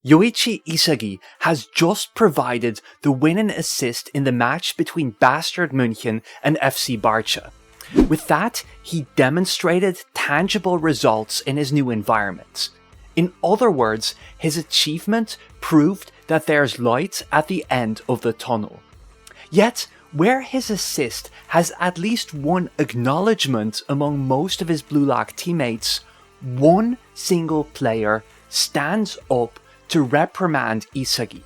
Yoichi Isagi has just provided the winning assist in the match between Bastard München and FC Barca. With that, he demonstrated tangible results in his new environment. In other words, his achievement proved that there's light at the end of the tunnel. Yet, where his assist has at least one acknowledgement among most of his Blue Lock teammates, one single player stands up to reprimand Isagi.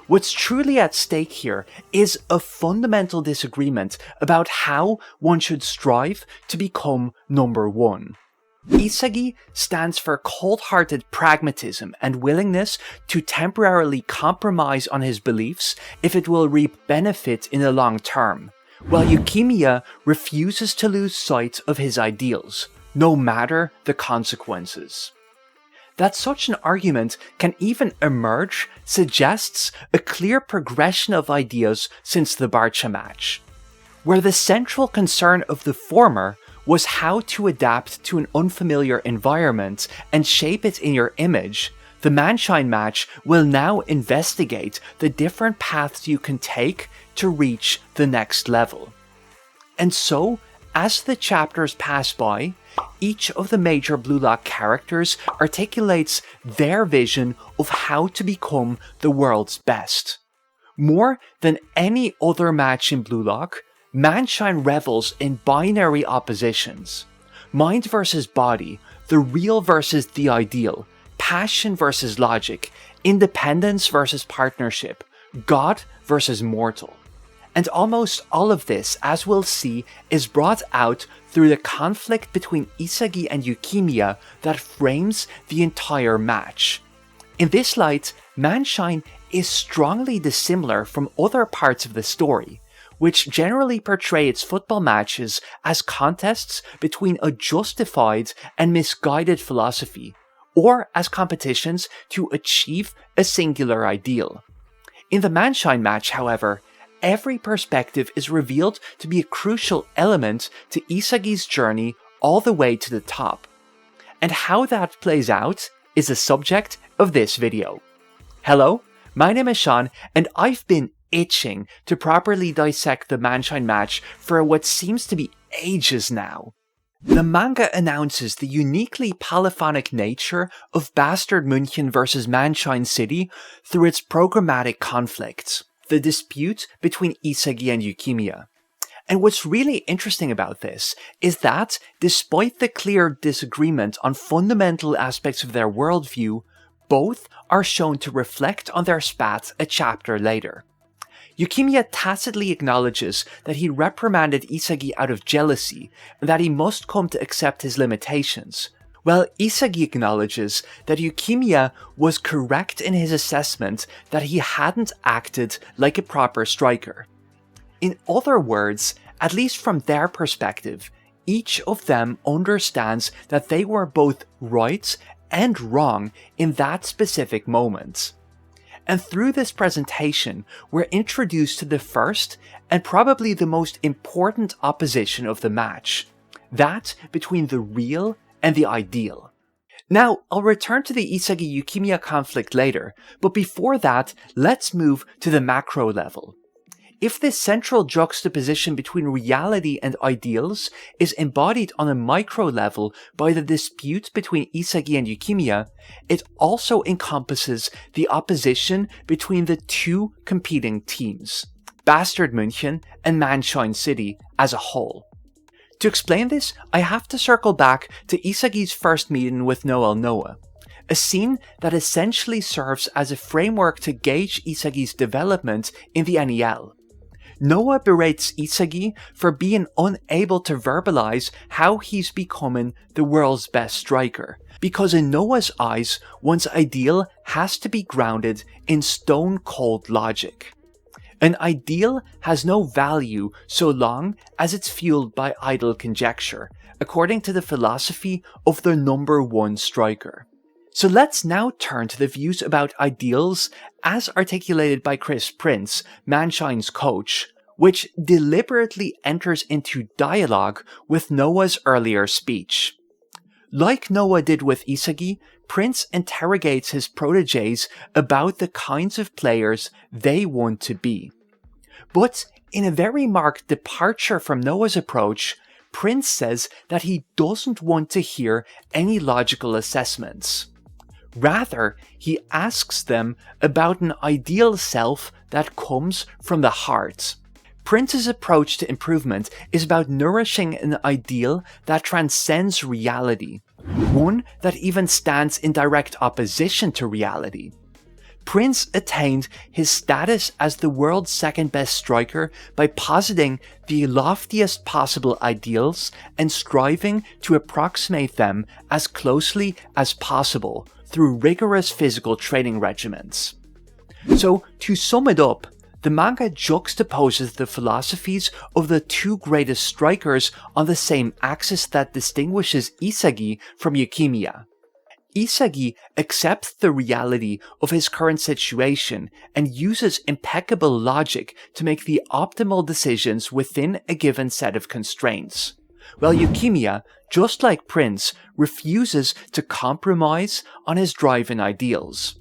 What's truly at stake here is a fundamental disagreement about how one should strive to become number one. Isagi stands for cold-hearted pragmatism and willingness to temporarily compromise on his beliefs if it will reap benefit in the long term, while Yukimiya refuses to lose sight of his ideals, no matter the consequences. That such an argument can even emerge suggests a clear progression of ideas since the Barca match, where the central concern of the former was how to adapt to an unfamiliar environment and shape its inner image. The Manshine match will now investigate the different paths you can take to reach the next level. And so, as the chapters pass by, each of the major Blue Lock characters articulates their vision of how to become the world's best. More than any other match in Blue Lock, Manshine revels in binary oppositions. Mind versus body, the real versus the ideal, passion versus logic, independence versus partnership, God versus mortal. And almost all of this, as we'll see, is brought out through the conflict between Isagi and Yukimiya that frames the entire match. In this light, Manshine is strongly dissimilar from other parts of the story, which generally portray its football matches as contests between a justified and misguided philosophy, or as competitions to achieve a singular ideal. In the Manshine match, however, every perspective is revealed to be a crucial element to Isagi's journey all the way to the top. And how that plays out is the subject of this video. Hello, my name is Sean, and I've been itching to properly dissect the Manshine match for what seems to be ages now. The manga announces the uniquely polyphonic nature of Bastard München vs Manshine City through its programmatic conflicts, the dispute between Isagi and Yukimiya. And what's really interesting about this is that, despite the clear disagreement on fundamental aspects of their worldview, both are shown to reflect on their spat a chapter later. Yukimiya tacitly acknowledges that he reprimanded Isagi out of jealousy and that he must come to accept his limitations, while Isagi acknowledges that Yukimiya was correct in his assessment that he hadn't acted like a proper striker. In other words, at least from their perspective, each of them understands that they were both right and wrong in that specific moment. And through this presentation, we're introduced to the first and probably the most important opposition of the match, that between the real and the ideal. Now, I'll return to the Isagi-Yukimiya conflict later, but before that, let's move to the macro level. If this central juxtaposition between reality and ideals is embodied on a micro level by the dispute between Isagi and Yukimiya, it also encompasses the opposition between the two competing teams, Bastard München and Manshine City as a whole. To explain this, I have to circle back to Isagi's first meeting with Noel Noa, a scene that essentially serves as a framework to gauge Isagi's development in the NEL. Noa berates Isagi for being unable to verbalize how he's becoming the world's best striker, because in Noa's eyes, one's ideal has to be grounded in stone-cold logic. An ideal has no value so long as it's fueled by idle conjecture, according to the philosophy of the number one striker. So let's now turn to the views about ideals as articulated by Chris Prince, Manshine's coach, which deliberately enters into dialogue with Noah's earlier speech. Like Noa did with Isagi, Prince interrogates his proteges about the kinds of players they want to be. But in a very marked departure from Noa's approach, Prince says that he doesn't want to hear any logical assessments. Rather, he asks them about an ideal self that comes from the heart. Prince's approach to improvement is about nourishing an ideal that transcends reality, one that even stands in direct opposition to reality. Prince attained his status as the world's second best striker by positing the loftiest possible ideals and striving to approximate them as closely as possible through rigorous physical training regimens. So, to sum it up, the manga juxtaposes the philosophies of the two greatest strikers on the same axis that distinguishes Isagi from Yukimiya. Isagi accepts the reality of his current situation and uses impeccable logic to make the optimal decisions within a given set of constraints, while Yukimiya, just like Prince, refuses to compromise on his drive and ideals.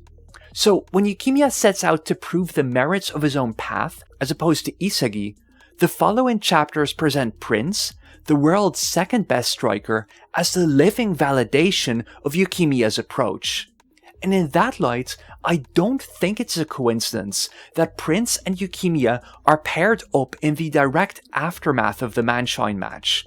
So when Yukimiya sets out to prove the merits of his own path, as opposed to Isagi, the following chapters present Prince, the world's second best striker, as the living validation of Yukimiya's approach. And in that light, I don't think it's a coincidence that Prince and Yukimiya are paired up in the direct aftermath of the Manshine match.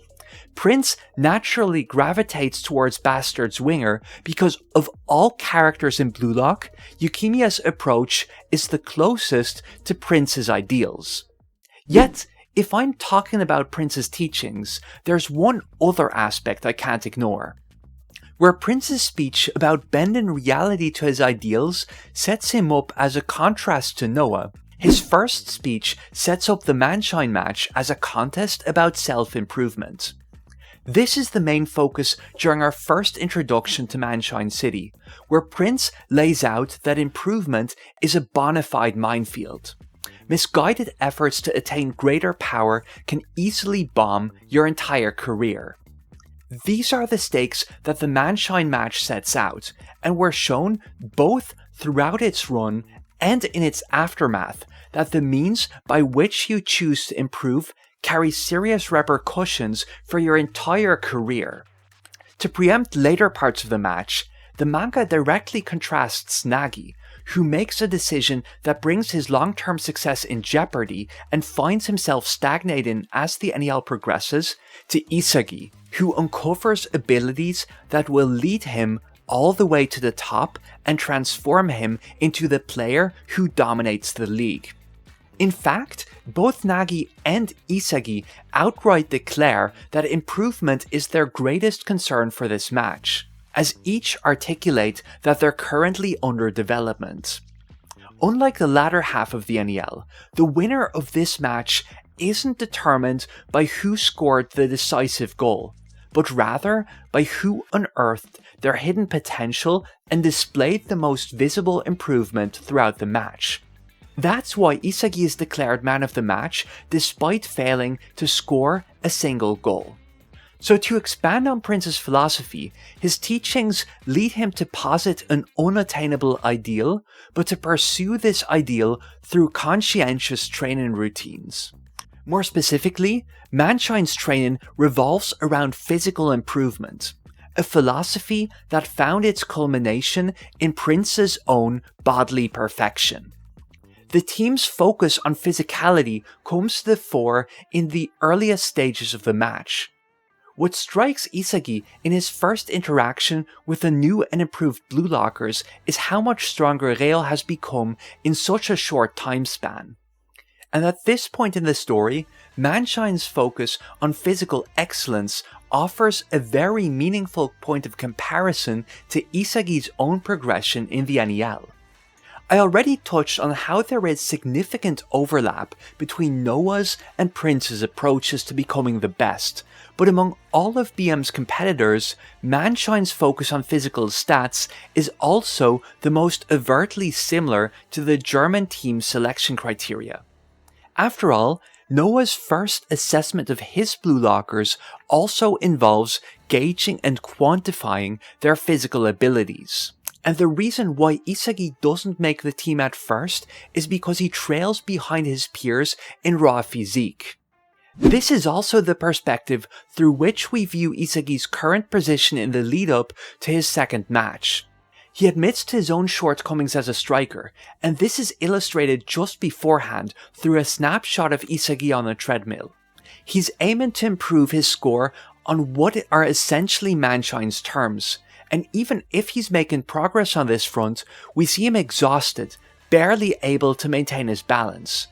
Prince naturally gravitates towards Bastard's winger because of all characters in Blue Lock, Yukimiya's approach is the closest to Prince's ideals. Yet, if I'm talking about Prince's teachings, there's one other aspect I can't ignore. Where Prince's speech about bending reality to his ideals sets him up as a contrast to Noa, his first speech sets up the Manshine match as a contest about self-improvement. This is the main focus during our first introduction to Manshine City, where Prince lays out that improvement is a bona fide minefield. Misguided efforts to attain greater power can easily bomb your entire career. These are the stakes that the Manshine match sets out, and were shown both throughout its run and in its aftermath that the means by which you choose to improve carry serious repercussions for your entire career. To preempt later parts of the match, the manga directly contrasts Nagi, who makes a decision that brings his long-term success in jeopardy and finds himself stagnating as the NEL progresses, to Isagi, who uncovers abilities that will lead him all the way to the top and transform him into the player who dominates the league. In fact, both Nagi and Isagi outright declare that improvement is their greatest concern for this match, as each articulate that they're currently under development. Unlike the latter half of the NEL, the winner of this match isn't determined by who scored the decisive goal, but rather by who unearthed their hidden potential and displayed the most visible improvement throughout the match. That's why Isagi is declared man of the match despite failing to score a single goal. So to expand on Prince's philosophy, his teachings lead him to posit an unattainable ideal, but to pursue this ideal through conscientious training routines. More specifically, Manshine's training revolves around physical improvement, a philosophy that found its culmination in Prince's own bodily perfection. The team's focus on physicality comes to the fore in the earliest stages of the match. What strikes Isagi in his first interaction with the new and improved Blue Lockers is how much stronger Reo has become in such a short time span. And at this point in the story, Manshine's focus on physical excellence offers a very meaningful point of comparison to Isagi's own progression in the NEL. I already touched on how there is significant overlap between Noa's and Prince's approaches to becoming the best, but among all of BM's competitors, Manshine's focus on physical stats is also the most overtly similar to the German team's selection criteria. After all, Noah's first assessment of his Blue Lockers also involves gauging and quantifying their physical abilities. And the reason why Isagi doesn't make the team at first is because he trails behind his peers in raw physique. This is also the perspective through which we view Isagi's current position in the lead-up to his second match. He admits to his own shortcomings as a striker, and this is illustrated just beforehand through a snapshot of Isagi on a treadmill. He's aiming to improve his score on what are essentially Manshine's terms, and even if he's making progress on this front, we see him exhausted, barely able to maintain his balance.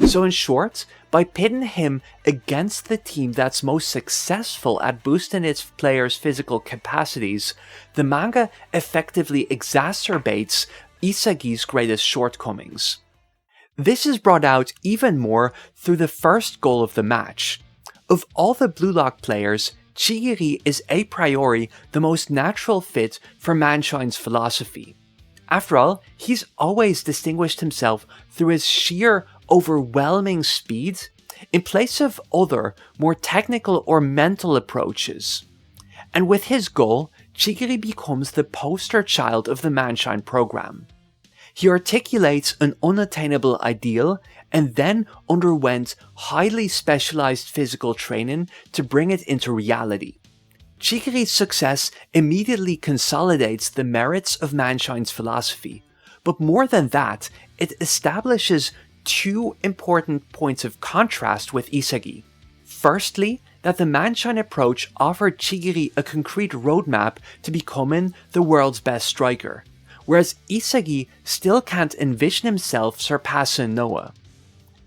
So in short, by pitting him against the team that's most successful at boosting its players' physical capacities, the manga effectively exacerbates Isagi's greatest shortcomings. This is brought out even more through the first goal of the match. Of all the Blue Lock players, Chigiri is a priori the most natural fit for Manshine's philosophy. After all, he's always distinguished himself through his sheer overwhelming speed in place of other, more technical or mental approaches. And with his goal, Chigiri becomes the poster child of the Manshine program. He articulates an unattainable ideal and then underwent highly specialized physical training to bring it into reality. Chigiri's success immediately consolidates the merits of Manshine's philosophy, but more than that, it establishes two important points of contrast with Isagi. Firstly, that the Manshine approach offered Chigiri a concrete roadmap to becoming the world's best striker, whereas Isagi still can't envision himself surpassing Noah.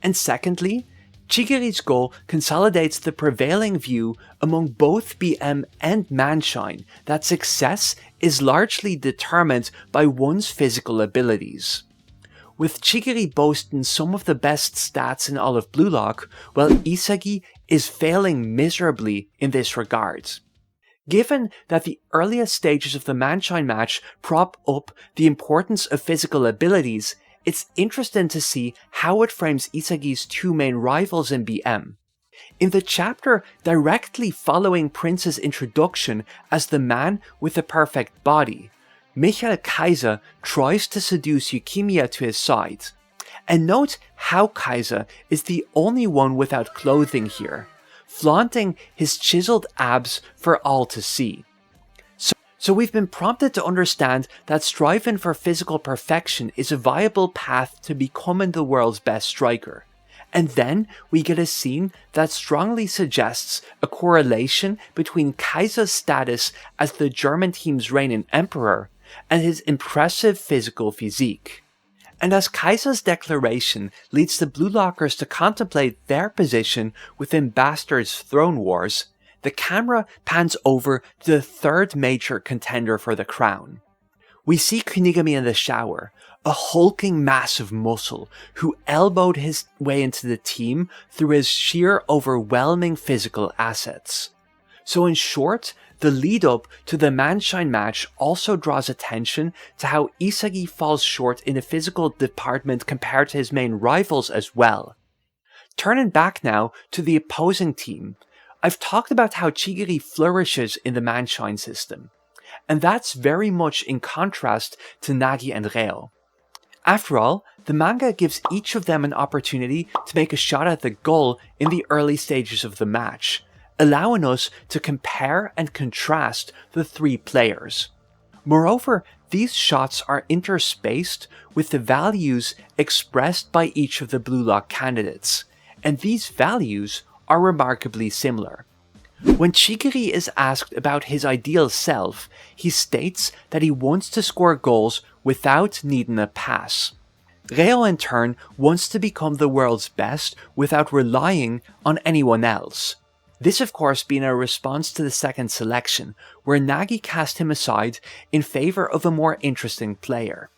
And secondly, Chigiri's goal consolidates the prevailing view among both BM and Manshine that success is largely determined by one's physical abilities. With Chigiri boasting some of the best stats in all of Blue Lock, while Isagi is failing miserably in this regard. Given that the earliest stages of the Manshine match prop up the importance of physical abilities, it's interesting to see how it frames Isagi's two main rivals in BM. In the chapter directly following Prince's introduction as the man with the perfect body, Kaiser tries to seduce Yukimiya to his side. And note how Kaiser is the only one without clothing here, flaunting his chiseled abs for all to see. So we've been prompted to understand that striving for physical perfection is a viable path to becoming the world's best striker. And then we get a scene that strongly suggests a correlation between Kaiser's status as the German team's reigning emperor and his impressive physical physique. And as Kaiser's declaration leads the Blue Lockers to contemplate their position within Bastard's throne wars, the camera pans over to the third major contender for the crown. We see Kunigami in the shower, a hulking mass of muscle who elbowed his way into the team through his sheer overwhelming physical assets. So in short, the lead-up to the Manshine match also draws attention to how Isagi falls short in the physical department compared to his main rivals as well. Turning back now to the opposing team, I've talked about how Chigiri flourishes in the Manshine system, and that's very much in contrast to Nagi and Reo. After all, the manga gives each of them an opportunity to make a shot at the goal in the early stages of the match, allowing us to compare and contrast the three players. Moreover, these shots are interspaced with the values expressed by each of the Blue Lock candidates, and these values are remarkably similar. When Chigiri is asked about his ideal self, he states that he wants to score goals without needing a pass. Reo in turn wants to become the world's best without relying on anyone else. This of course being a response to the second selection, where Nagi cast him aside in favour of a more interesting player.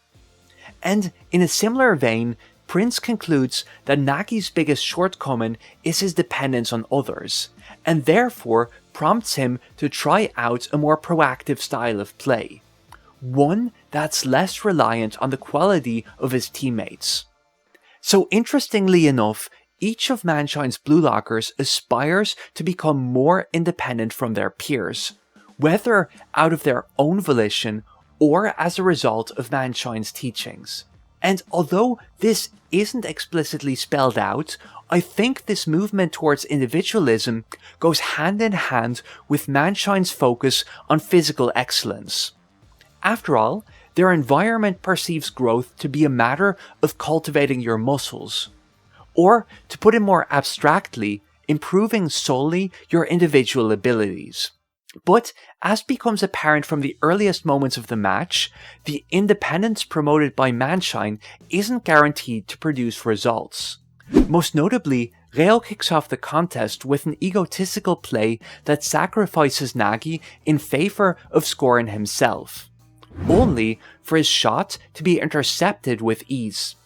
And in a similar vein, Prince concludes that Nagi's biggest shortcoming is his dependence on others, and therefore prompts him to try out a more proactive style of play, one that's less reliant on the quality of his teammates. So interestingly enough, each of Manshine's Blue Lockers aspires to become more independent from their peers, whether out of their own volition or as a result of Manshine's teachings. And although this isn't explicitly spelled out, I think this movement towards individualism goes hand in hand with Manshine's focus on physical excellence. After all, their environment perceives growth to be a matter of cultivating your muscles, or, to put it more abstractly, improving solely your individual abilities. But, as becomes apparent from the earliest moments of the match, the independence promoted by Manshine isn't guaranteed to produce results. Most notably, Reo kicks off the contest with an egotistical play that sacrifices Nagi in favour of scoring himself, only for his shot to be intercepted with ease.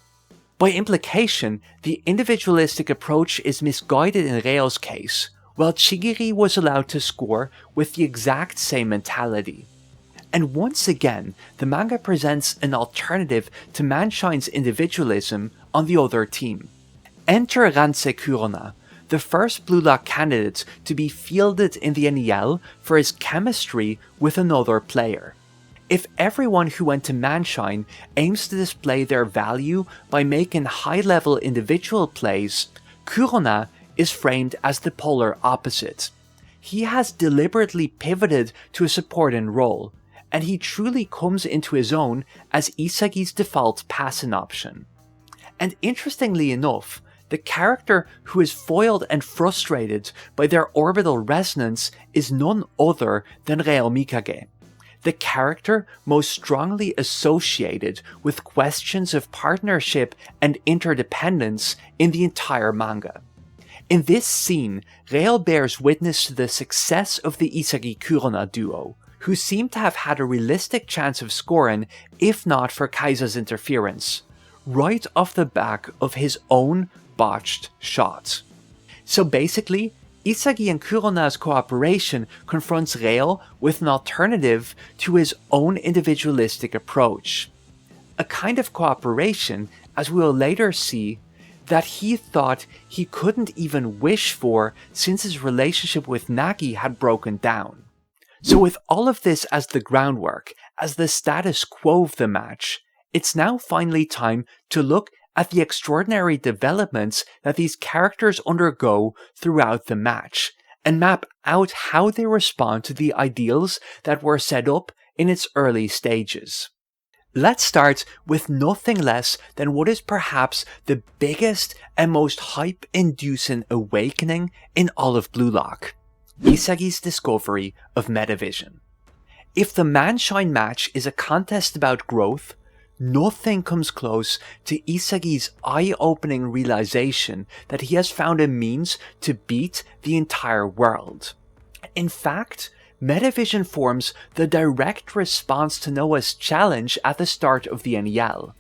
By implication, the individualistic approach is misguided in Reo's case, while Chigiri was allowed to score with the exact same mentality. And once again, the manga presents an alternative to Manshine's individualism on the other team. Enter Rensuke Kurona, the first Blue Lock candidate to be fielded in the NEL for his chemistry with another player. If everyone who went to Manshine aims to display their value by making high-level individual plays, Kurona is framed as the polar opposite. He has deliberately pivoted to a supporting role, and he truly comes into his own as Isagi's default passing option. And interestingly enough, the character who is foiled and frustrated by their orbital resonance is none other than Reo Mikage, the character most strongly associated with questions of partnership and interdependence in the entire manga. In this scene, Reo bears witness to the success of the Isagi-Kurona duo, who seem to have had a realistic chance of scoring if not for Kaiser's interference, right off the back of his own botched shot. So basically, Isagi and Kurona's cooperation confronts Reo with an alternative to his own individualistic approach. A kind of cooperation, as we will later see, that he thought he couldn't even wish for since his relationship with Nagi had broken down. So with all of this as the groundwork, as the status quo of the match, it's now finally time to look at the extraordinary developments that these characters undergo throughout the match, and map out how they respond to the ideals that were set up in its early stages. Let's start with nothing less than what is perhaps the biggest and most hype-inducing awakening in all of Blue Lock, Isagi's discovery of Metavision. If the Manshine match is a contest about growth, nothing comes close to Isagi's eye-opening realization that he has found a means to beat the entire world. In fact, Metavision forms the direct response to Noah's challenge at the start of the NEL.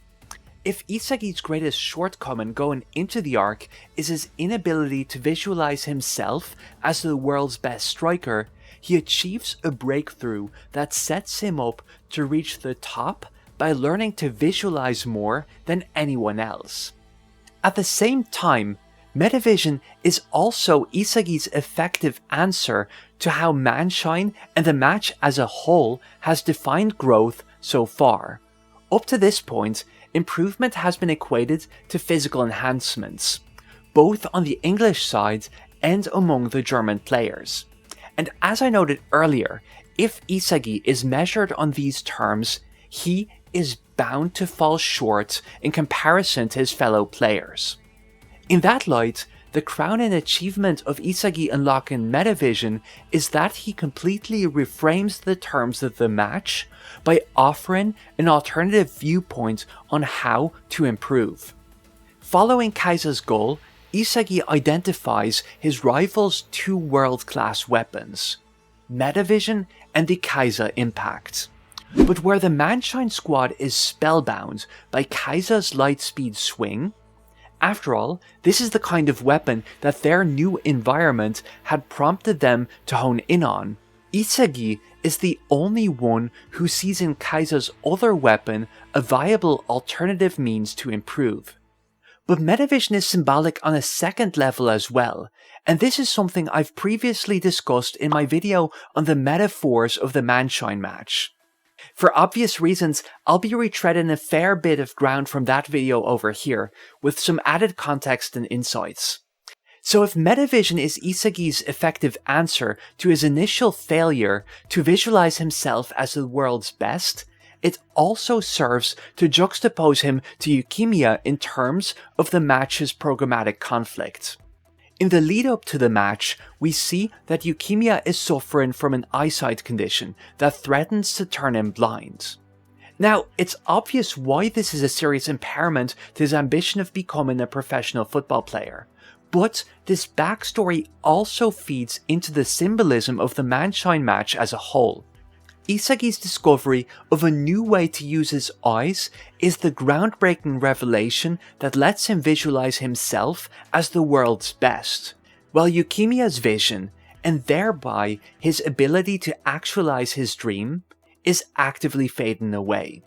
If Isagi's greatest shortcoming going into the arc is his inability to visualize himself as the world's best striker, he achieves a breakthrough that sets him up to reach the top by learning to visualize more than anyone else. At the same time, Metavision is also Isagi's effective answer to how Manshine and the match as a whole has defined growth so far. Up to this point, improvement has been equated to physical enhancements, both on the English side and among the German players. And as I noted earlier, if Isagi is measured on these terms, he is bound to fall short in comparison to his fellow players. In that light, the crowning achievement of Isagi unlocking Metavision is that he completely reframes the terms of the match by offering an alternative viewpoint on how to improve. Following Kaiser's goal, Isagi identifies his rival's two world-class weapons, Metavision and the Kaiser Impact. But where the Manshine squad is spellbound by Kaiser's lightspeed swing, after all, this is the kind of weapon that their new environment had prompted them to hone in on, Isagi is the only one who sees in Kaiser's other weapon a viable alternative means to improve. But Metavision is symbolic on a second level as well, and this is something I've previously discussed in my video on the metaphors of the Manshine match. For obvious reasons, I'll be retreading a fair bit of ground from that video over here, with some added context and insights. So if Metavision is Isagi's effective answer to his initial failure to visualize himself as the world's best, it also serves to juxtapose him to Yukimiya in terms of the match's programmatic conflict. In the lead up to the match, we see that Yukimiya is suffering from an eyesight condition that threatens to turn him blind. Now, it's obvious why this is a serious impairment to his ambition of becoming a professional football player, but this backstory also feeds into the symbolism of the Manshine match as a whole. Isagi's discovery of a new way to use his eyes is the groundbreaking revelation that lets him visualize himself as the world's best, while Yukimiya's vision, and thereby his ability to actualize his dream, is actively fading away.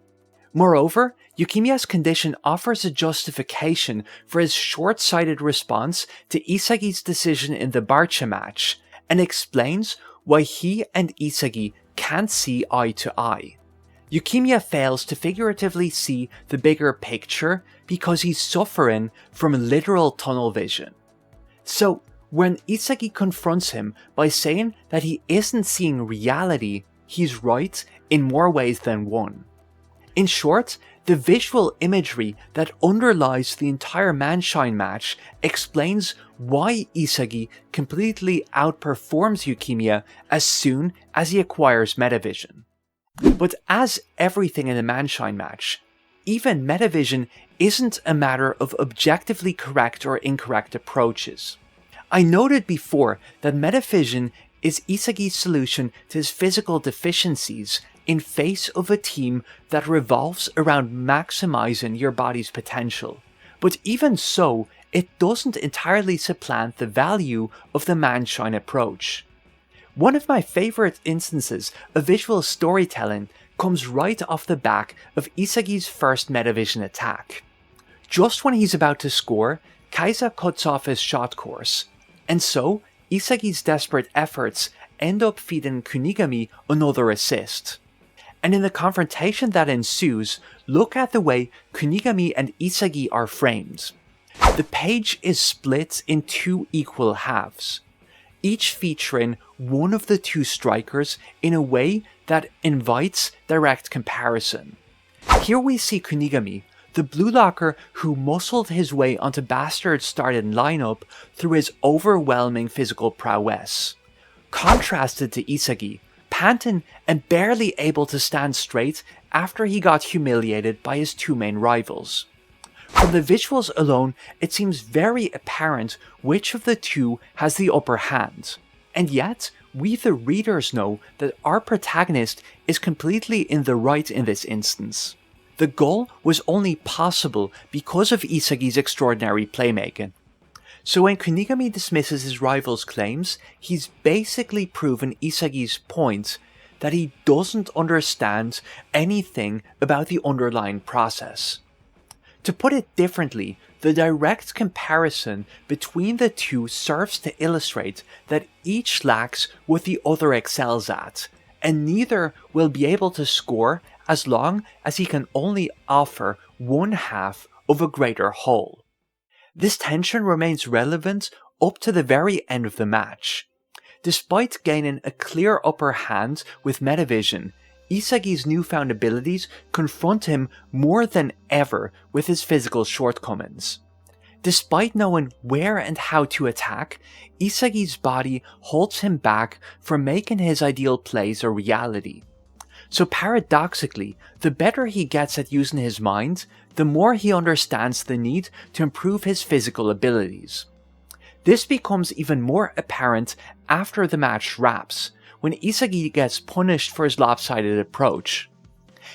Moreover, Yukimiya's condition offers a justification for his short-sighted response to Isagi's decision in the Barca match, and explains why he and Isagi can't see eye to eye. Yukimiya fails to figuratively see the bigger picture because he's suffering from literal tunnel vision. So, when Isagi confronts him by saying that he isn't seeing reality, he's right in more ways than one. In short, the visual imagery that underlies the entire Manshine match explains why Isagi completely outperforms Yukimiya as soon as he acquires Metavision. But as everything in the Manshine match, even Metavision isn't a matter of objectively correct or incorrect approaches. I noted before that Metavision is Isagi's solution to his physical deficiencies in face of a team that revolves around maximizing your body's potential. But even so, it doesn't entirely supplant the value of the Manshine approach. One of my favorite instances of visual storytelling comes right off the back of Isagi's first Metavision attack. Just when he's about to score, Kaiser cuts off his shot course, and so Isagi's desperate efforts end up feeding Kunigami another assist. And in the confrontation that ensues, look at the way Kunigami and Isagi are framed. The page is split in two equal halves, each featuring one of the two strikers in a way that invites direct comparison. Here we see Kunigami, the blue locker who muscled his way onto Bastard's starting lineup through his overwhelming physical prowess, contrasted to Isagi, panting and barely able to stand straight after he got humiliated by his two main rivals. From the visuals alone, it seems very apparent which of the two has the upper hand, and yet we the readers know that our protagonist is completely in the right in this instance. The goal was only possible because of Isagi's extraordinary playmaking. So when Kunigami dismisses his rival's claims, he's basically proven Isagi's point that he doesn't understand anything about the underlying process. To put it differently, the direct comparison between the two serves to illustrate that each lacks what the other excels at, and neither will be able to score as long as he can only offer one half of a greater whole. This tension remains relevant up to the very end of the match. Despite gaining a clear upper hand with Metavision, Isagi's newfound abilities confront him more than ever with his physical shortcomings. Despite knowing where and how to attack, Isagi's body holds him back from making his ideal plays a reality. So paradoxically, the better he gets at using his mind, the more he understands the need to improve his physical abilities. This becomes even more apparent after the match wraps, when Isagi gets punished for his lopsided approach.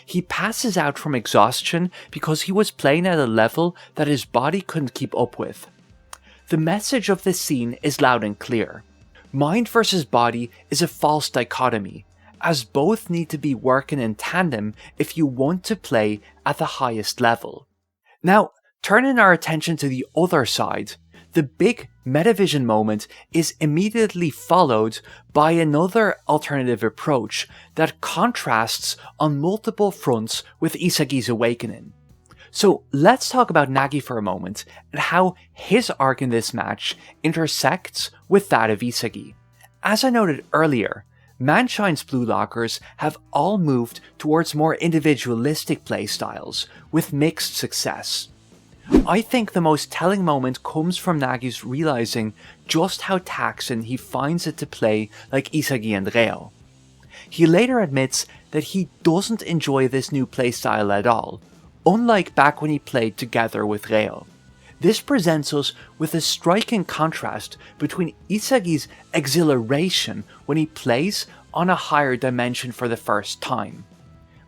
He passes out from exhaustion because he was playing at a level that his body couldn't keep up with. The message of this scene is loud and clear. Mind versus body is a false dichotomy, as both need to be working in tandem if you want to play at the highest level. Now, Turning our attention to the other side, the big Metavision moment is immediately followed by another alternative approach that contrasts on multiple fronts with Isagi's awakening. So let's talk about Nagi for a moment and how his arc in this match intersects with that of Isagi. As I noted earlier, Manshine's Blue Lockers have all moved towards more individualistic playstyles with mixed success. I think the most telling moment comes from Nagi's realizing just how taxing he finds it to play like Isagi and Reo. He later admits that he doesn't enjoy this new playstyle at all, unlike back when he played together with Reo. This presents us with a striking contrast between Isagi's exhilaration when he plays on a higher dimension for the first time.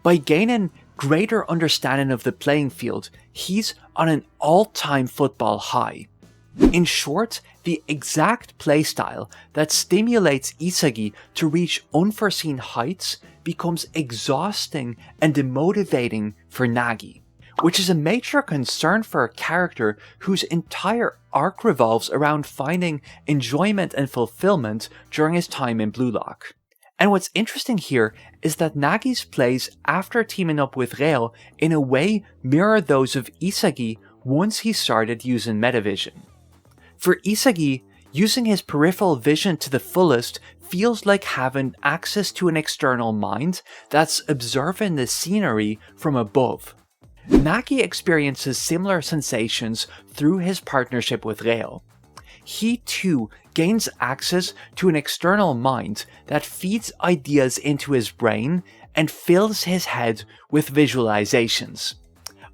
By gaining greater understanding of the playing field, he's on an all-time football high. In short, the exact playstyle that stimulates Isagi to reach unforeseen heights becomes exhausting and demotivating for Nagi, which is a major concern for a character whose entire arc revolves around finding enjoyment and fulfillment during his time in Blue Lock. And what's interesting here is that Nagi's plays after teaming up with Reo in a way mirror those of Isagi once he started using Metavision. For Isagi, using his peripheral vision to the fullest feels like having access to an external mind that's observing the scenery from above. Nagi experiences similar sensations through his partnership with Reo. He too gains access to an external mind that feeds ideas into his brain and fills his head with visualizations.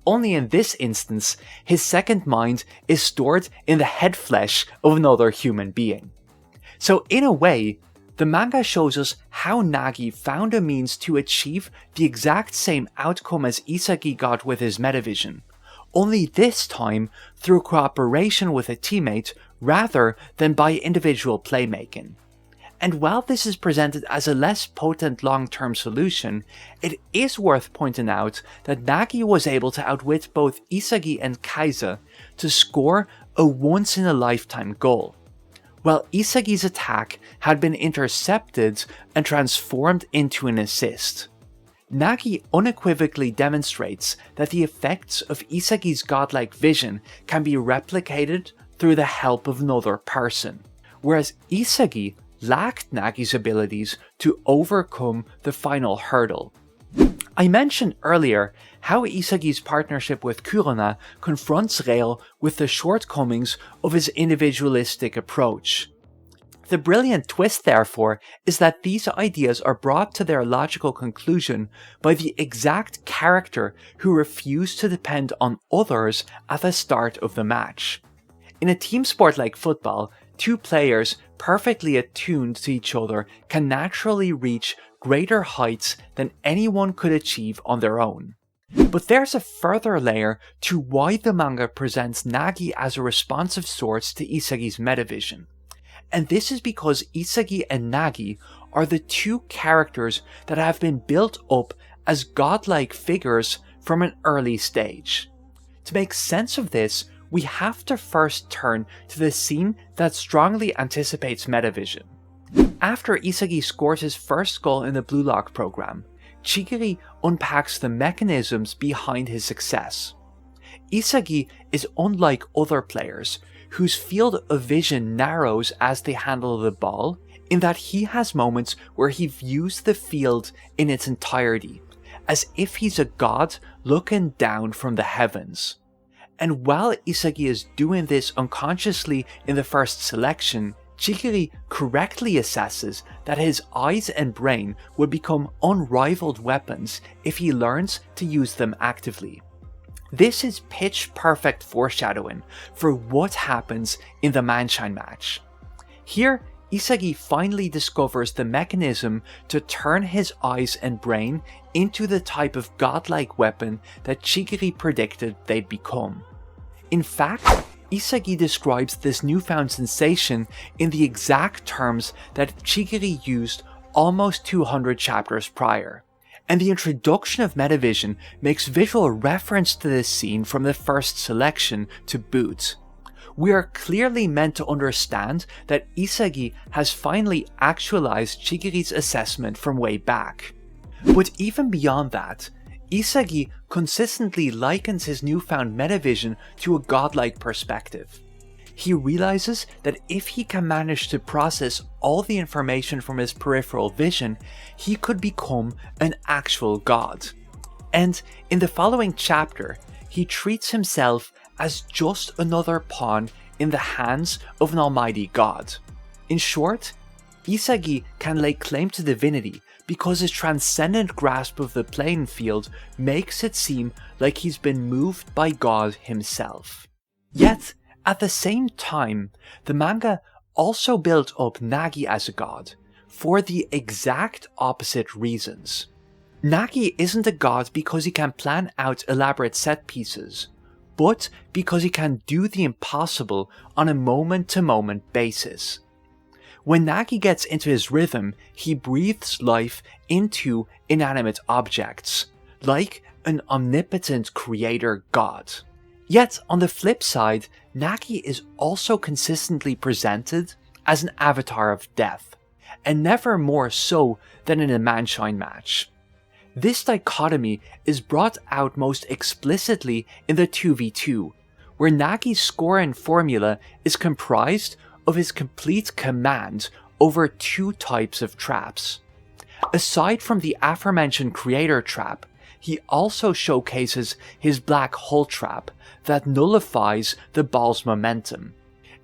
Only in this instance, his second mind is stored in the head flesh of another human being. So in a way, the manga shows us how Nagi found a means to achieve the exact same outcome as Isagi got with his Metavision, only this time through cooperation with a teammate rather than by individual playmaking. And while this is presented as a less potent long-term solution, it is worth pointing out that Nagi was able to outwit both Isagi and Kaiser to score a once-in-a-lifetime goal. While Isagi's attack had been intercepted and transformed into an assist. Nagi unequivocally demonstrates that the effects of Isagi's godlike vision can be replicated through the help of another person, whereas Isagi lacked Nagi's abilities to overcome the final hurdle. I mentioned earlier how Isagi's partnership with Kurona confronts Reo with the shortcomings of his individualistic approach. The brilliant twist, therefore, is that these ideas are brought to their logical conclusion by the exact character who refused to depend on others at the start of the match. In a team sport like football, two players perfectly attuned to each other can naturally reach greater heights than anyone could achieve on their own. But there's a further layer to why the manga presents Nagi as a responsive source to Isagi's Metavision. And this is because Isagi and Nagi are the two characters that have been built up as godlike figures from an early stage. To make sense of this, we have to first turn to the scene that strongly anticipates Metavision. After Isagi scores his first goal in the Blue Lock program, Chigiri unpacks the mechanisms behind his success. Isagi is unlike other players, whose field of vision narrows as they handle the ball, in that he has moments where he views the field in its entirety, as if he's a god looking down from the heavens. And while Isagi is doing this unconsciously in the first selection, Chigiri correctly assesses that his eyes and brain would become unrivaled weapons if he learns to use them actively. This is pitch-perfect foreshadowing for what happens in the Manshine match. Here, Isagi finally discovers the mechanism to turn his eyes and brain into the type of godlike weapon that Chigiri predicted they'd become. In fact, Isagi describes this newfound sensation in the exact terms that Chigiri used almost 200 chapters prior, and the introduction of Metavision makes visual reference to this scene from the first selection to boot. We are clearly meant to understand that Isagi has finally actualized Chigiri's assessment from way back. But even beyond that, Isagi consistently likens his newfound Metavision to a godlike perspective. He realizes that if he can manage to process all the information from his peripheral vision, he could become an actual god. And in the following chapter, he treats himself as just another pawn in the hands of an almighty god. In short, Isagi can lay claim to divinity because his transcendent grasp of the playing field makes it seem like he's been moved by God himself. Yet, at the same time, the manga also built up Nagi as a god, for the exact opposite reasons. Nagi isn't a god because he can plan out elaborate set pieces, but because he can do the impossible on a moment-to-moment basis. When Nagi gets into his rhythm, he breathes life into inanimate objects, like an omnipotent creator god. Yet, on the flip side, Nagi is also consistently presented as an avatar of death, and never more so than in a Manshine match. This dichotomy is brought out most explicitly in the 2v2, where Nagi's scoring formula is comprised of his complete command over two types of traps. Aside from the aforementioned creator trap, he also showcases his black hole trap that nullifies the ball's momentum.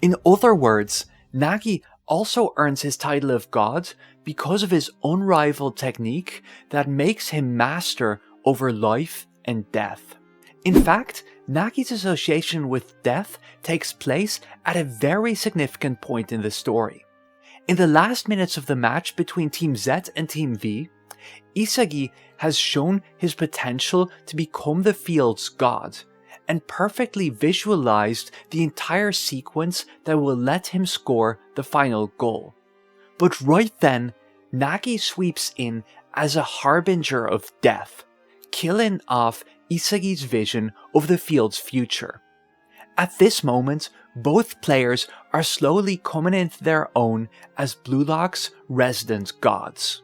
In other words, Nagi also earns his title of god because of his unrivaled technique that makes him master over life and death. In fact, Nagi's association with death takes place at a very significant point in the story. In the last minutes of the match between Team Z and Team V, Isagi has shown his potential to become the field's god, and perfectly visualized the entire sequence that will let him score the final goal. But right then, Nagi sweeps in as a harbinger of death, killing off Isagi's vision of the field's future. At this moment, both players are slowly coming into their own as Blue Lock's resident gods.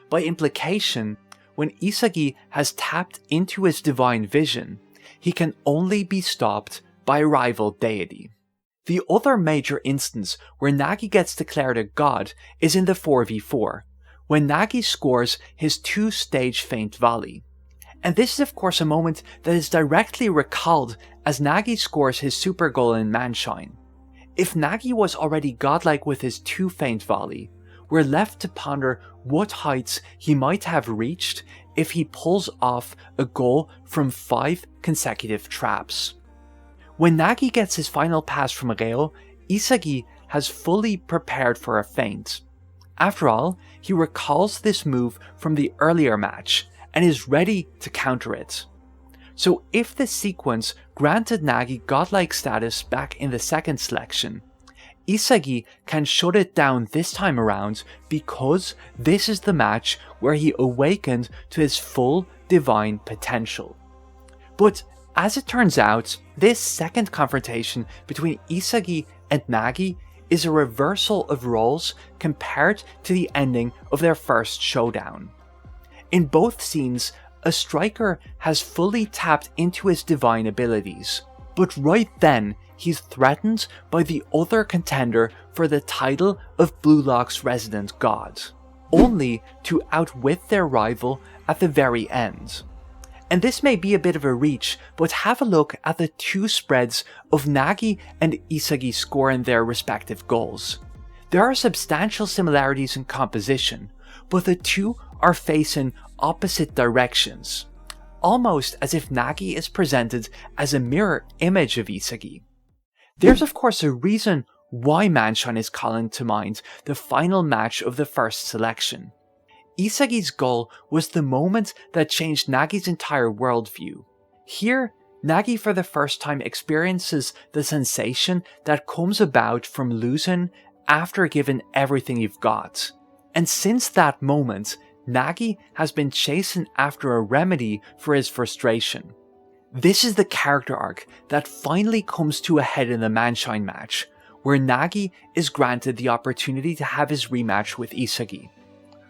By implication, when Isagi has tapped into his divine vision, he can only be stopped by a rival deity. The other major instance where Nagi gets declared a god is in the 4v4, when Nagi scores his two-stage feint volley. And this is of course a moment that is directly recalled as Nagi scores his super goal in Manshine. If Nagi was already godlike with his two feint volley, we're left to ponder what heights he might have reached if he pulls off a goal from 5 consecutive traps. When Nagi gets his final pass from Reo, Isagi has fully prepared for a feint. After all, he recalls this move from the earlier match and is ready to counter it. So if this sequence granted Nagi godlike status back in the second selection, Isagi can shut it down this time around because this is the match where he awakened to his full divine potential. But as it turns out, this second confrontation between Isagi and Nagi is a reversal of roles compared to the ending of their first showdown. In both scenes, a striker has fully tapped into his divine abilities, but right then he's threatened by the other contender for the title of Blue Lock's resident god, only to outwit their rival at the very end. And this may be a bit of a reach, but have a look at the two spreads of Nagi and Isagi scoring their respective goals. There are substantial similarities in composition, but the two are facing opposite directions, almost as if Nagi is presented as a mirror image of Isagi. There's of course a reason why Manshine is calling to mind the final match of the first selection. Isagi's goal was the moment that changed Nagi's entire worldview. Here, Nagi for the first time experiences the sensation that comes about from losing after giving everything you've got. And since that moment, Nagi has been chasing after a remedy for his frustration. This is the character arc that finally comes to a head in the Manshine match, where Nagi is granted the opportunity to have his rematch with Isagi.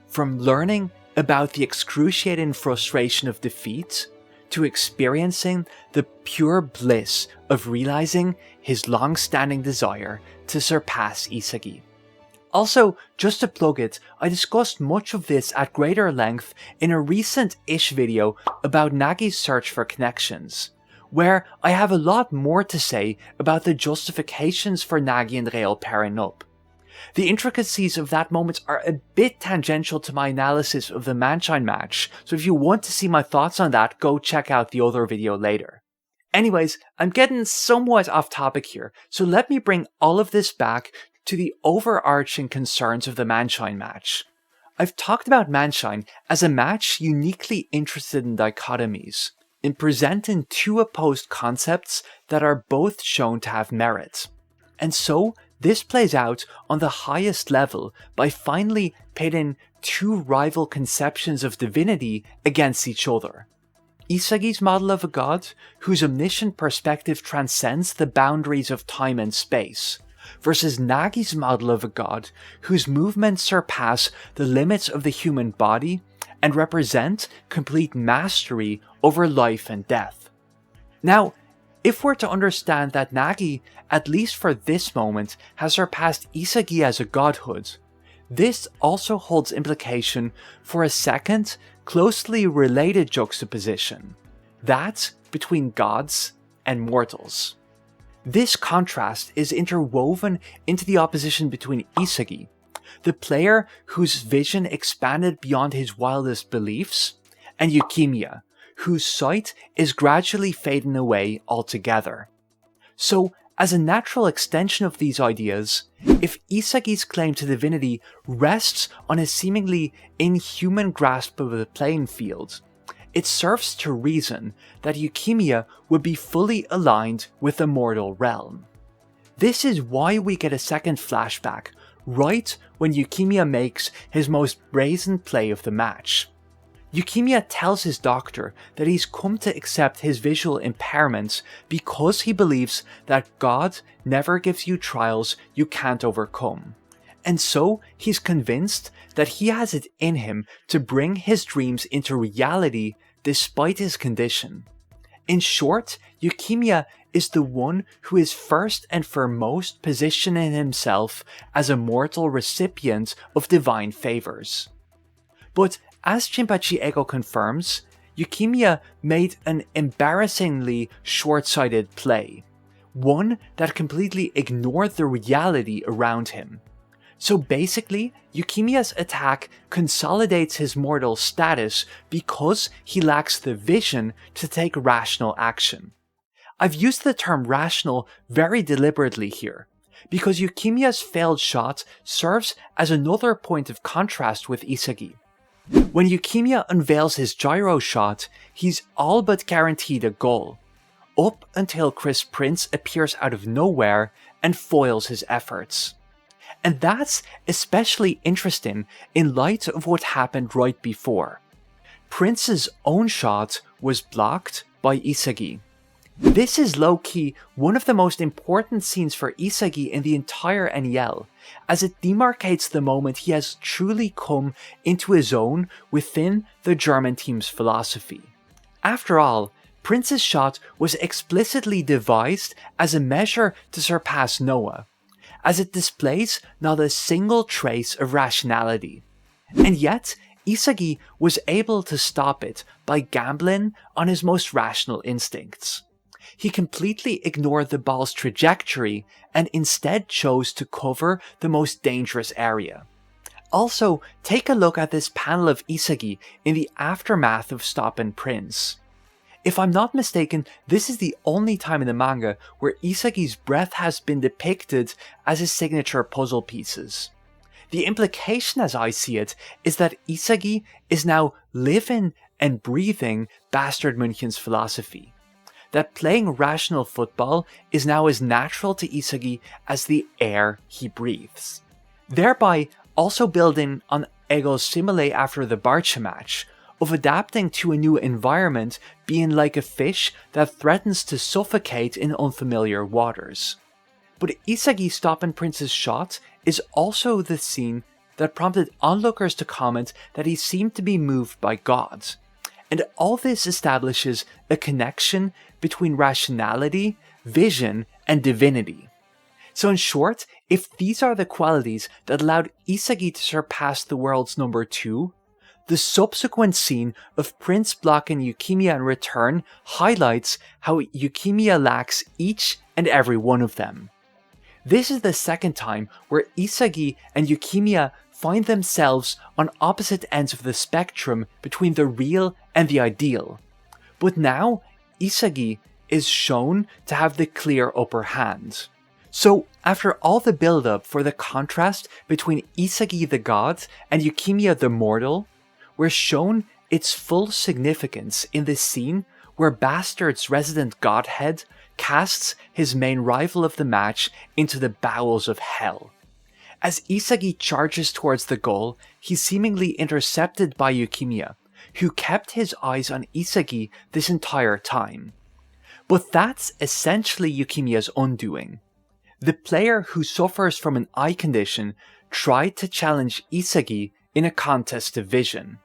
From learning about the excruciating frustration of defeat, to experiencing the pure bliss of realizing his long-standing desire to surpass Isagi. Also, just to plug it, I discussed much of this at greater length in a recent-ish video about Nagi's search for connections, where I have a lot more to say about the justifications for Nagi and Rael pairing up. The intricacies of that moment are a bit tangential to my analysis of the Manshine match, so if you want to see my thoughts on that, go check out the other video later. Anyways, I'm getting somewhat off topic here, so let me bring all of this back to the overarching concerns of the Manshine match. I've talked about Manshine as a match uniquely interested in dichotomies, in presenting two opposed concepts that are both shown to have merit. And so, this plays out on the highest level by finally pitting two rival conceptions of divinity against each other. Isagi's model of a god, whose omniscient perspective transcends the boundaries of time and space, versus Nagi's model of a god, whose movements surpass the limits of the human body and represent complete mastery over life and death. Now, if we're to understand that Nagi, at least for this moment, has surpassed Isagi as a godhood, this also holds implication for a second, closely related juxtaposition, that between gods and mortals. This contrast is interwoven into the opposition between Isagi, the player whose vision expanded beyond his wildest beliefs, and Yukimiya, whose sight is gradually fading away altogether. So, as a natural extension of these ideas, if Isagi's claim to divinity rests on a seemingly inhuman grasp of the playing field, it serves to reason that Yukimiya would be fully aligned with the mortal realm. This is why we get a second flashback right when Yukimiya makes his most brazen play of the match. Yukimiya tells his doctor that he's come to accept his visual impairments because he believes that God never gives you trials you can't overcome. And so he's convinced that he has it in him to bring his dreams into reality despite his condition. In short, Yukimiya is the one who is first and foremost positioning himself as a mortal recipient of divine favors. But as Jinpachi Ego confirms, Yukimiya made an embarrassingly short-sighted play, one that completely ignored the reality around him. So basically, Yukimiya's attack consolidates his mortal status because he lacks the vision to take rational action. I've used the term rational very deliberately here, because Yukimiya's failed shot serves as another point of contrast with Isagi. When Yukimiya unveils his gyro shot, he's all but guaranteed a goal, up until Chris Prince appears out of nowhere and foils his efforts. And that's especially interesting in light of what happened right before. Prince's own shot was blocked by Isagi. This is low-key one of the most important scenes for Isagi in the entire NEL, as it demarcates the moment he has truly come into his own within the German team's philosophy. After all, Prince's shot was explicitly devised as a measure to surpass Noa, as it displays not a single trace of rationality. And yet, Isagi was able to stop it by gambling on his most rational instincts. He completely ignored the ball's trajectory and instead chose to cover the most dangerous area. Also, take a look at this panel of Isagi in the aftermath of stopping Prince. If I'm not mistaken, this is the only time in the manga where Isagi's breath has been depicted as his signature puzzle pieces. The implication as I see it is that Isagi is now living and breathing Bastard München's philosophy. That playing rational football is now as natural to Isagi as the air he breathes. Thereby also building on Ego's simile after the Barca match, of adapting to a new environment being like a fish that threatens to suffocate in unfamiliar waters. But Isagi stopping Prince's shot is also the scene that prompted onlookers to comment that he seemed to be moved by God. And all this establishes a connection between rationality, vision, and divinity. So in short, if these are the qualities that allowed Isagi to surpass the world's number 2, the subsequent scene of Prince blocking Yukimiya in return highlights how Yukimiya lacks each and every one of them. This is the second time where Isagi and Yukimiya find themselves on opposite ends of the spectrum between the real and the ideal. But now, Isagi is shown to have the clear upper hand. So, after all the build-up for the contrast between Isagi the god and Yukimiya the mortal, we're shown its full significance in the scene where Bastard's resident godhead casts his main rival of the match into the bowels of hell. As Isagi charges towards the goal, he's seemingly intercepted by Yukimiya, who kept his eyes on Isagi this entire time. But that's essentially Yukimiya's undoing. The player who suffers from an eye condition tried to challenge Isagi in a contest of vision.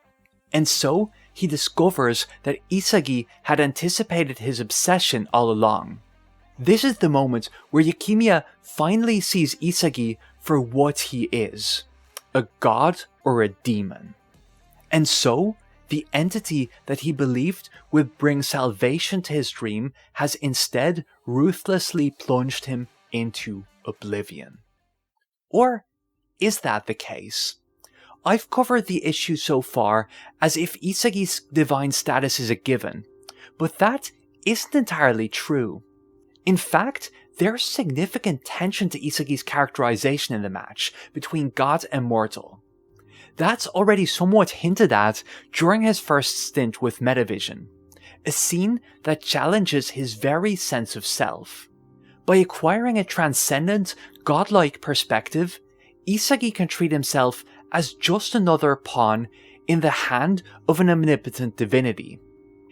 And so, he discovers that Isagi had anticipated his obsession all along. This is the moment where Yukimiya finally sees Isagi for what he is, a god or a demon. And so, the entity that he believed would bring salvation to his dream has instead ruthlessly plunged him into oblivion. Or is that the case? I've covered the issue so far as if Isagi's divine status is a given, but that isn't entirely true. In fact, there's significant tension to Isagi's characterization in the match between god and mortal. That's already somewhat hinted at during his first stint with Metavision, a scene that challenges his very sense of self. By acquiring a transcendent, godlike perspective, Isagi can treat himself as just another pawn in the hand of an omnipotent divinity.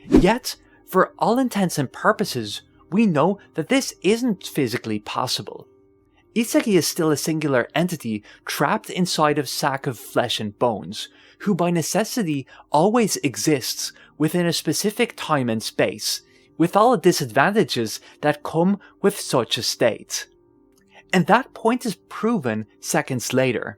Yet, for all intents and purposes, we know that this isn't physically possible. Isagi is still a singular entity trapped inside a sack of flesh and bones, who by necessity always exists within a specific time and space, with all the disadvantages that come with such a state. And that point is proven seconds later.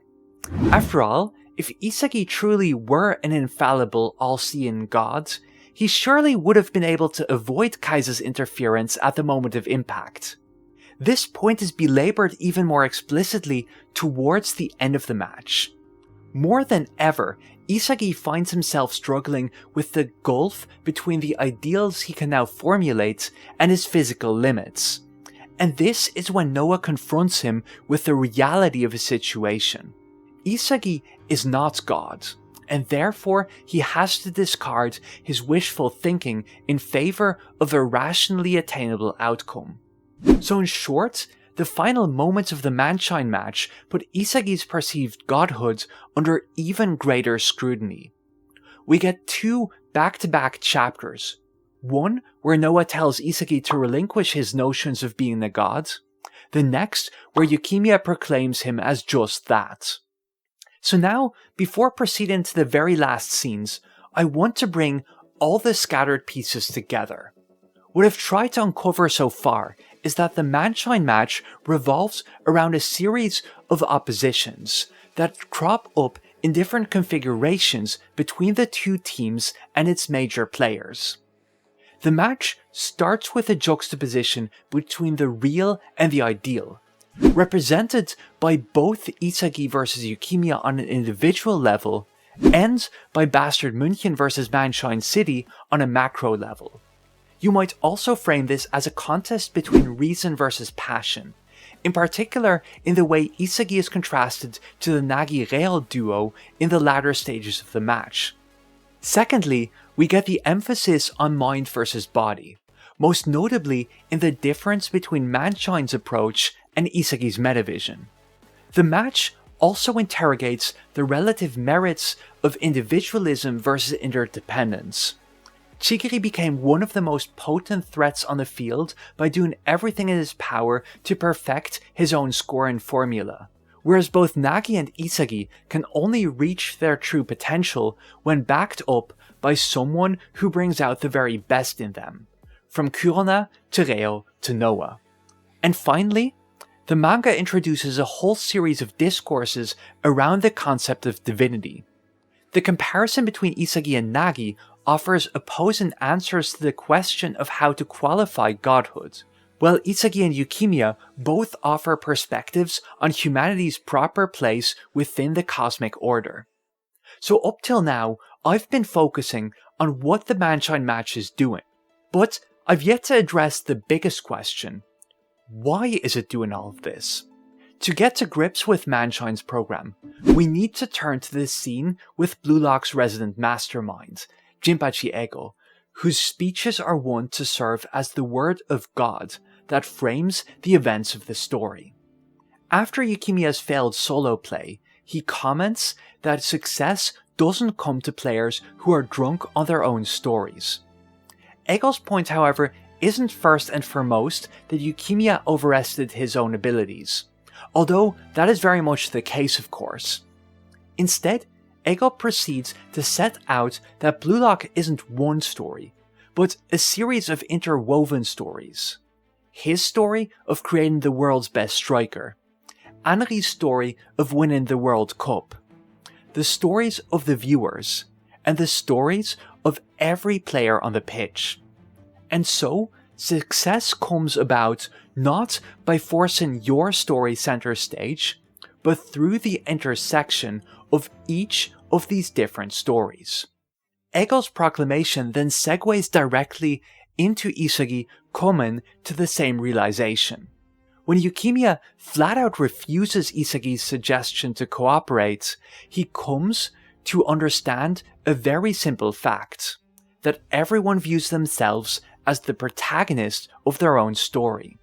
After all, if Isagi truly were an infallible, all-seeing god, he surely would have been able to avoid Kaiser's interference at the moment of impact. This point is belaboured even more explicitly towards the end of the match. More than ever, Isagi finds himself struggling with the gulf between the ideals he can now formulate and his physical limits. And this is when Noa confronts him with the reality of his situation. Isagi is not God, and therefore he has to discard his wishful thinking in favour of a rationally attainable outcome. So in short, the final moments of the Manshine match put Isagi's perceived godhood under even greater scrutiny. We get 2 back-to-back chapters. One where Noa tells Isagi to relinquish his notions of being a god. The next where Yukimiya proclaims him as just that. So now, before proceeding to the very last scenes, I want to bring all the scattered pieces together. What I've tried to uncover so far is that the Manshine match revolves around a series of oppositions that crop up in different configurations between the two teams and its major players. The match starts with a juxtaposition between the real and the ideal, represented by both Isagi versus Yukimiya on an individual level, and by Bastard München versus Manshine City on a macro level. You might also frame this as a contest between reason versus passion, in particular in the way Isagi is contrasted to the Nagi-Real duo in the latter stages of the match. Secondly, we get the emphasis on mind versus body, most notably in the difference between Manshine's approach and Isagi's Metavision. The match also interrogates the relative merits of individualism versus interdependence. Chigiri became one of the most potent threats on the field by doing everything in his power to perfect his own scoring formula, whereas both Nagi and Isagi can only reach their true potential when backed up by someone who brings out the very best in them, from Kurona to Reo to Noa. And finally, the manga introduces a whole series of discourses around the concept of divinity. The comparison between Isagi and Nagi offers opposing answers to the question of how to qualify godhood, while Isagi and Yukimiya both offer perspectives on humanity's proper place within the cosmic order. So up till now, I've been focusing on what the Manshine match is doing, but I've yet to address the biggest question: why is it doing all of this? To get to grips with Manshine's program, we need to turn to this scene with Blue Lock's resident mastermind, Jinpachi Ego, whose speeches are wont to serve as the word of God that frames the events of the story. After Yukimiya's failed solo play, he comments that success doesn't come to players who are drunk on their own stories. Ego's point, however, isn't first and foremost that Yukimiya overestimated his own abilities, although that is very much the case, of course. Instead, Ego proceeds to set out that Blue Lock isn't one story, but a series of interwoven stories. His story of creating the world's best striker, Anri's story of winning the World Cup, the stories of the viewers, and the stories of every player on the pitch. And so, success comes about not by forcing your story center stage, but through the intersection of each of these different stories. Ego's proclamation then segues directly into Isagi coming to the same realization. When Yukimiya flat out refuses Isagi's suggestion to cooperate, he comes to understand a very simple fact: that everyone views themselves as the protagonist of their own story.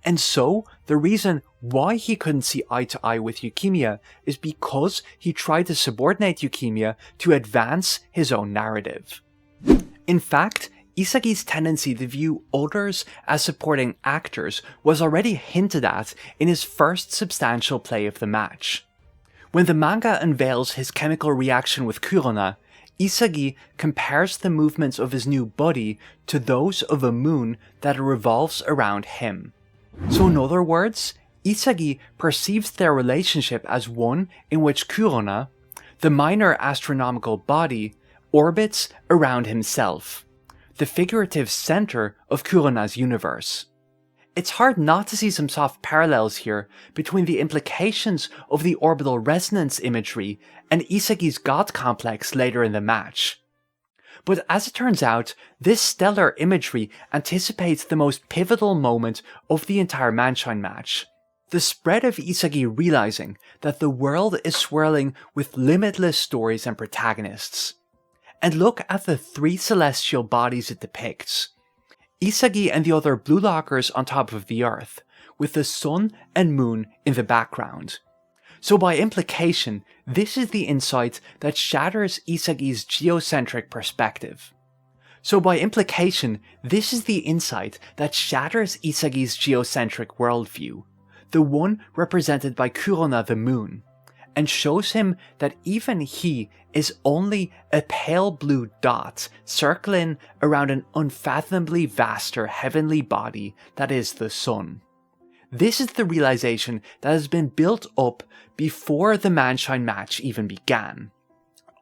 And so, the reason why he couldn't see eye to eye with Yukimiya is because he tried to subordinate Yukimiya to advance his own narrative. In fact, Isagi's tendency to view others as supporting actors was already hinted at in his first substantial play of the match. When the manga unveils his chemical reaction with Kurona, Isagi compares the movements of his new body to those of a moon that revolves around him. So in other words, Isagi perceives their relationship as one in which Kurona, the minor astronomical body, orbits around himself, the figurative center of Kurona's universe. It's hard not to see some soft parallels here between the implications of the orbital resonance imagery and Isagi's god complex later in the match. But as it turns out, this stellar imagery anticipates the most pivotal moment of the entire Manshine match: the spread of Isagi realizing that the world is swirling with limitless stories and protagonists. And look at the three celestial bodies it depicts: Isagi and the other Blue Lockers on top of the earth, with the sun and moon in the background. So by implication, this is the insight that shatters Isagi's geocentric perspective. Worldview, the one represented by Kurona the moon, and shows him that even he is only a pale blue dot circling around an unfathomably vaster heavenly body that is the sun. This is the realization that has been built up before the Manshine match even began.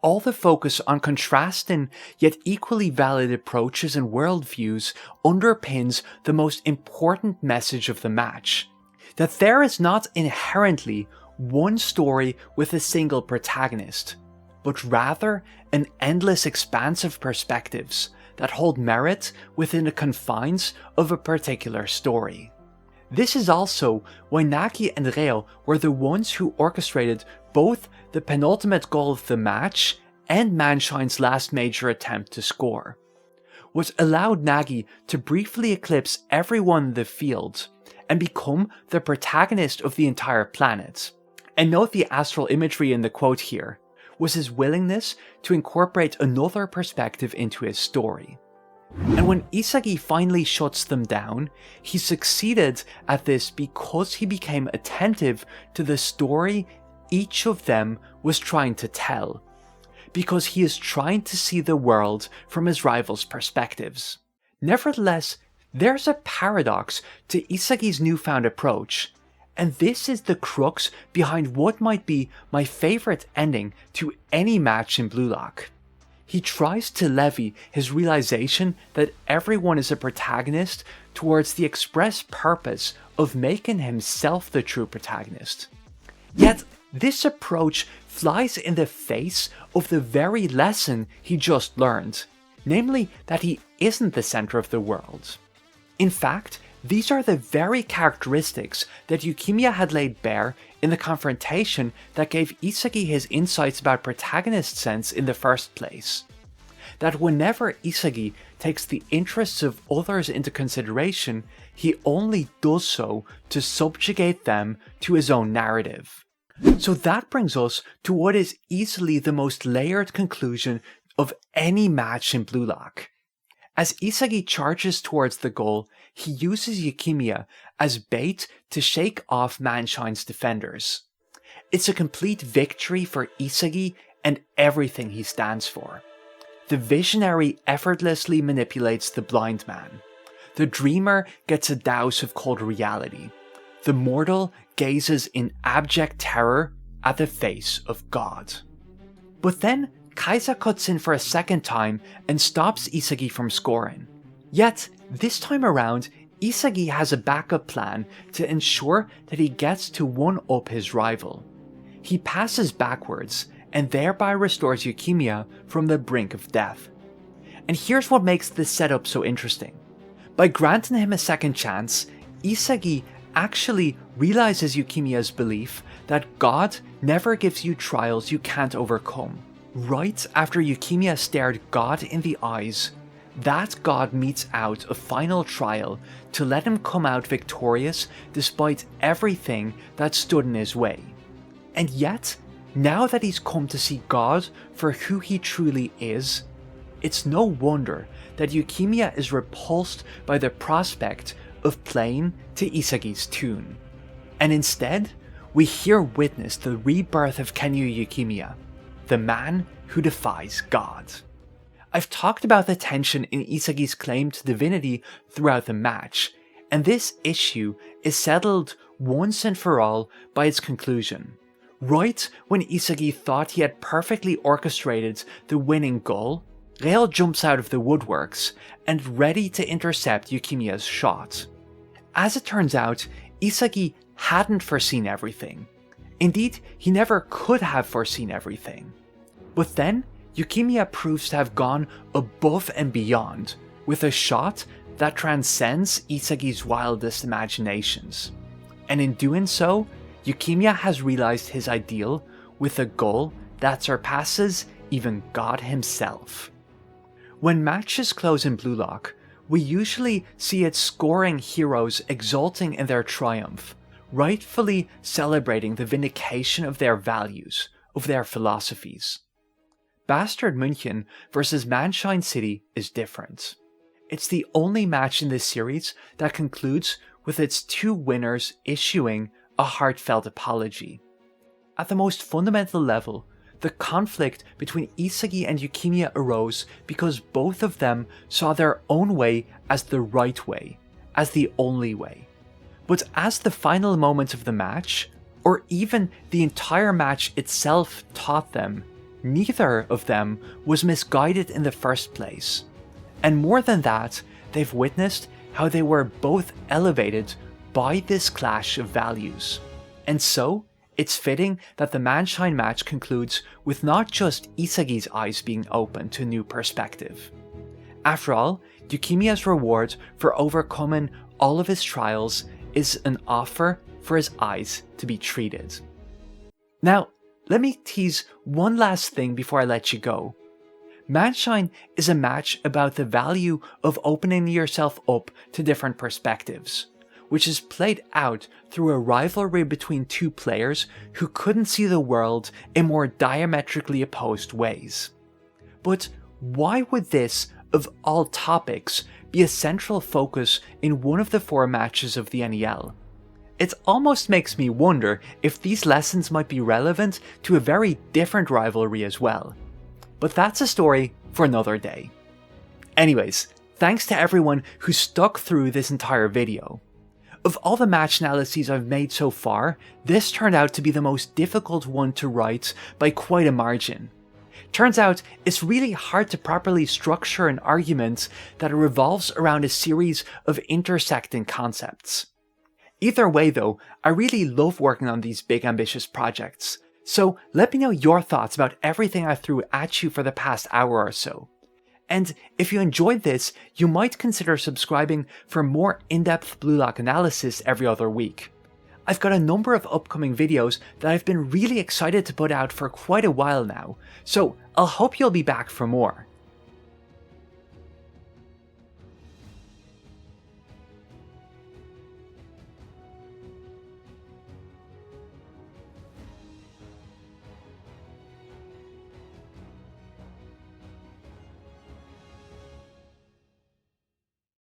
All the focus on contrasting yet equally valid approaches and worldviews underpins the most important message of the match: that there is not inherently one story with a single protagonist, but rather an endless expanse of perspectives that hold merit within the confines of a particular story. This is also why Nagi and Reo were the ones who orchestrated both the penultimate goal of the match and Manshine's last major attempt to score. What allowed Nagi to briefly eclipse everyone in the field and become the protagonist of the entire planet, And note the astral imagery in the quote here was his willingness to incorporate another perspective into his story. And when Isagi finally shuts them down, he succeeded at this because he became attentive to the story each of them was trying to tell, because he is trying to see the world from his rivals' perspectives. Nevertheless, there's a paradox to Isagi's newfound approach, and this is the crux behind what might be my favourite ending to any match in Blue Lock. He tries to levy his realization that everyone is a protagonist towards the express purpose of making himself the true protagonist. Yet, this approach flies in the face of the very lesson he just learned, namely that he isn't the center of the world. In fact, these are the very characteristics that Yukimiya had laid bare in the confrontation that gave Isagi his insights about protagonist sense in the first place. That whenever Isagi takes the interests of others into consideration, he only does so to subjugate them to his own narrative. So that brings us to what is easily the most layered conclusion of any match in Blue Lock. As Isagi charges towards the goal, he uses Yukimiya as bait to shake off Manshine's defenders. It's a complete victory for Isagi and everything he stands for. The visionary effortlessly manipulates the blind man. The dreamer gets a douse of cold reality. The mortal gazes in abject terror at the face of God. But then Kaiser cuts in for a second time and stops Isagi from scoring. Yet, this time around, Isagi has a backup plan to ensure that he gets to one-up his rival. He passes backwards and thereby restores Yukimiya from the brink of death. And here's what makes this setup so interesting. By granting him a second chance, Isagi actually realizes Yukimiya's belief that God never gives you trials you can't overcome. Right after Yukimiya stared God in the eyes, that God meets out a final trial to let him come out victorious despite everything that stood in his way. And yet, now that he's come to see God for who he truly is, it's no wonder that Yukimiya is repulsed by the prospect of playing to Isagi's tune. And instead, we here witness the rebirth of Kenyu Yukimiya, the man who defies God. I've talked about the tension in Isagi's claim to divinity throughout the match, and this issue is settled once and for all by its conclusion. Right when Isagi thought he had perfectly orchestrated the winning goal, Rail jumps out of the woodworks and ready to intercept Yukimiya's shot. As it turns out, Isagi hadn't foreseen everything. Indeed, he never could have foreseen everything. But then, Yukimiya proves to have gone above and beyond, with a shot that transcends Isagi's wildest imaginations. And in doing so, Yukimiya has realized his ideal with a goal that surpasses even God himself. When matches close in Blue Lock, we usually see its scoring heroes exulting in their triumph, rightfully celebrating the vindication of their values, of their philosophies. Bastard München vs Manshine City is different. It's the only match in this series that concludes with its two winners issuing a heartfelt apology. At the most fundamental level, the conflict between Isagi and Yukimiya arose because both of them saw their own way as the right way, as the only way. But as the final moments of the match, or even the entire match itself taught them, neither of them was misguided in the first place. And more than that, they've witnessed how they were both elevated by this clash of values. And so, it's fitting that the Manshine match concludes with not just Isagi's eyes being open to new perspective. After all, Yukimiya's reward for overcoming all of his trials is an offer for his eyes to be treated. Now, let me tease one last thing before I let you go. Manshine is a match about the value of opening yourself up to different perspectives. which is played out through a rivalry between two players who couldn't see the world in more diametrically opposed ways. But why would this, of all topics, be a central focus in one of the 4 matches of the NEL? It almost makes me wonder if these lessons might be relevant to a very different rivalry as well. But that's a story for another day. Anyways, thanks to everyone who stuck through this entire video. Of all the match analyses I've made so far, this turned out to be the most difficult one to write by quite a margin. Turns out it's really hard to properly structure an argument that revolves around a series of intersecting concepts. Either way though, I really love working on these big ambitious projects, so let me know your thoughts about everything I threw at you for the past hour or so. And if you enjoyed this, you might consider subscribing for more in-depth Blue Lock analysis every other week. I've got a number of upcoming videos that I've been really excited to put out for quite a while now, so I'll hope you'll be back for more.